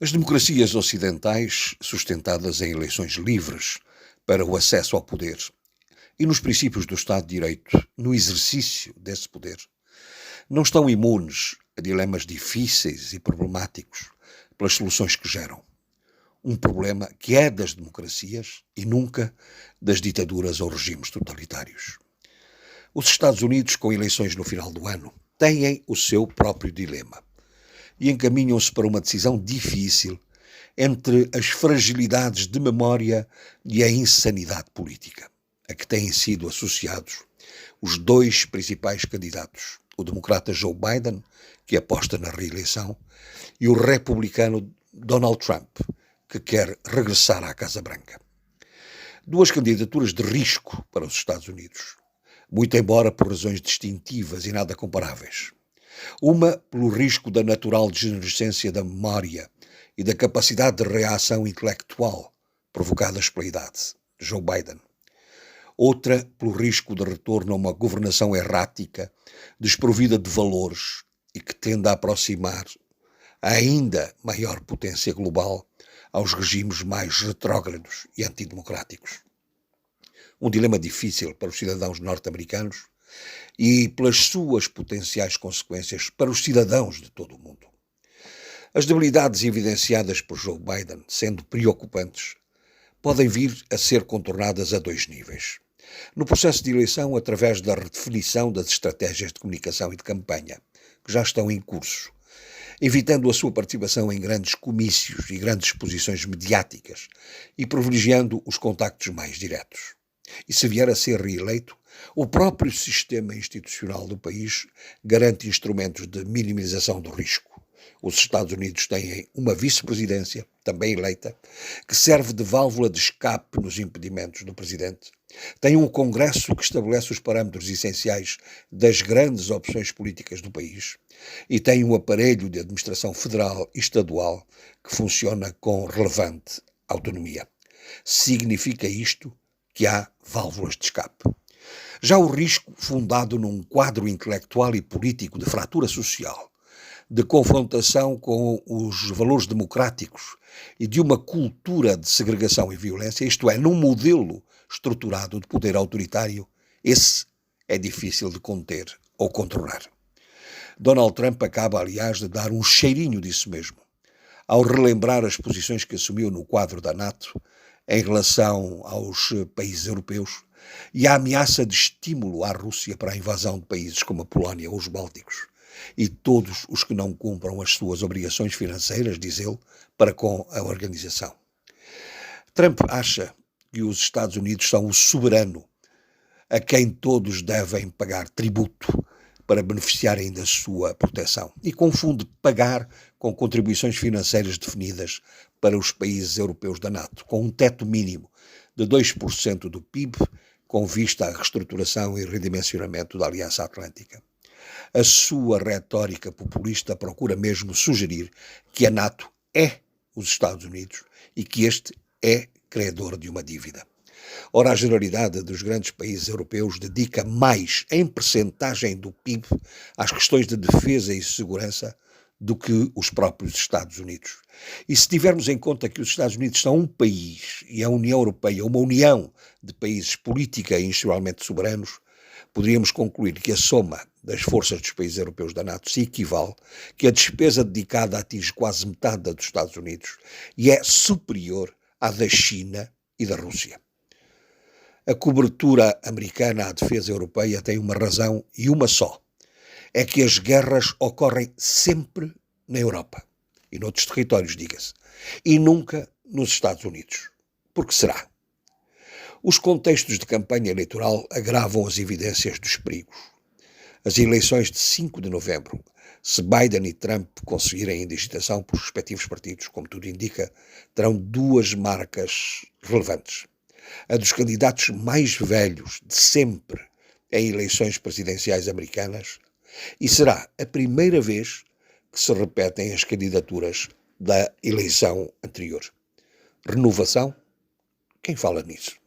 As democracias ocidentais, sustentadas em eleições livres para o acesso ao poder e nos princípios do Estado de Direito, no exercício desse poder, não estão imunes a dilemas difíceis e problemáticos pelas soluções que geram. Um problema que é das democracias e nunca das ditaduras ou regimes totalitários. Os Estados Unidos, com eleições no final do ano, têm o seu próprio dilema e encaminham-se para uma decisão difícil entre as fragilidades de memória e a insanidade política, a que têm sido associados os dois principais candidatos, o democrata Joe Biden, que aposta na reeleição, e o republicano Donald Trump, que quer regressar à Casa Branca. Duas candidaturas de risco para os Estados Unidos, muito embora por razões distintivas e nada comparáveis. Uma pelo risco da natural degenerescência da memória e da capacidade de reação intelectual provocadas pela idade, Joe Biden. Outra pelo risco de retorno a uma governação errática, desprovida de valores e que tende a aproximar a ainda maior potência global aos regimes mais retrógrados e antidemocráticos. Um dilema difícil para os cidadãos norte-americanos e pelas suas potenciais consequências para os cidadãos de todo o mundo. As debilidades evidenciadas por Joe Biden, sendo preocupantes, podem vir a ser contornadas a dois níveis. No processo de eleição, através da redefinição das estratégias de comunicação e de campanha, que já estão em curso, evitando a sua participação em grandes comícios e grandes exposições mediáticas e privilegiando os contactos mais diretos. E se vier a ser reeleito, o próprio sistema institucional do país garante instrumentos de minimização do risco. Os Estados Unidos têm uma vice-presidência, também eleita, que serve de válvula de escape nos impedimentos do presidente. Tem um Congresso que estabelece os parâmetros essenciais das grandes opções políticas do país. E tem um aparelho de administração federal e estadual que funciona com relevante autonomia. Significa isto que há válvulas de escape. Já o risco, fundado num quadro intelectual e político de fratura social, de confrontação com os valores democráticos e de uma cultura de segregação e violência, isto é, num modelo estruturado de poder autoritário, esse é difícil de conter ou controlar. Donald Trump acaba, aliás, de dar um cheirinho disso mesmo, ao relembrar as posições que assumiu no quadro da NATO em relação aos países europeus e a ameaça de estímulo à Rússia para a invasão de países como a Polónia ou os Bálticos e todos os que não cumpram as suas obrigações financeiras, diz ele, para com a organização. Trump acha que os Estados Unidos são o soberano a quem todos devem pagar tributo para beneficiarem da sua proteção e confunde pagar com contribuições financeiras definidas para os países europeus da NATO, com um teto mínimo de 2% do PIB, com vista à reestruturação e redimensionamento da Aliança Atlântica. A sua retórica populista procura mesmo sugerir que a NATO é os Estados Unidos e que este é credor de uma dívida. Ora, a generalidade dos grandes países europeus dedica mais em percentagem do PIB às questões de defesa e segurança do que os próprios Estados Unidos. E se tivermos em conta que os Estados Unidos são um país e a União Europeia uma união de países política e institucionalmente soberanos, poderíamos concluir que a soma das forças dos países europeus da NATO se equivale, que a despesa dedicada atinge quase metade da dos Estados Unidos e é superior à da China e da Rússia. A cobertura americana à defesa europeia tem uma razão e uma só. É que as guerras ocorrem sempre na Europa e noutros territórios, diga-se, e nunca nos Estados Unidos. Por que será? Os contextos de campanha eleitoral agravam as evidências dos perigos. As eleições de 5 de novembro, se Biden e Trump conseguirem a digitação por respectivos partidos, como tudo indica, terão duas marcas relevantes. A dos candidatos mais velhos de sempre em eleições presidenciais americanas e será a primeira vez que se repetem as candidaturas da eleição anterior. Renovação? Quem fala nisso?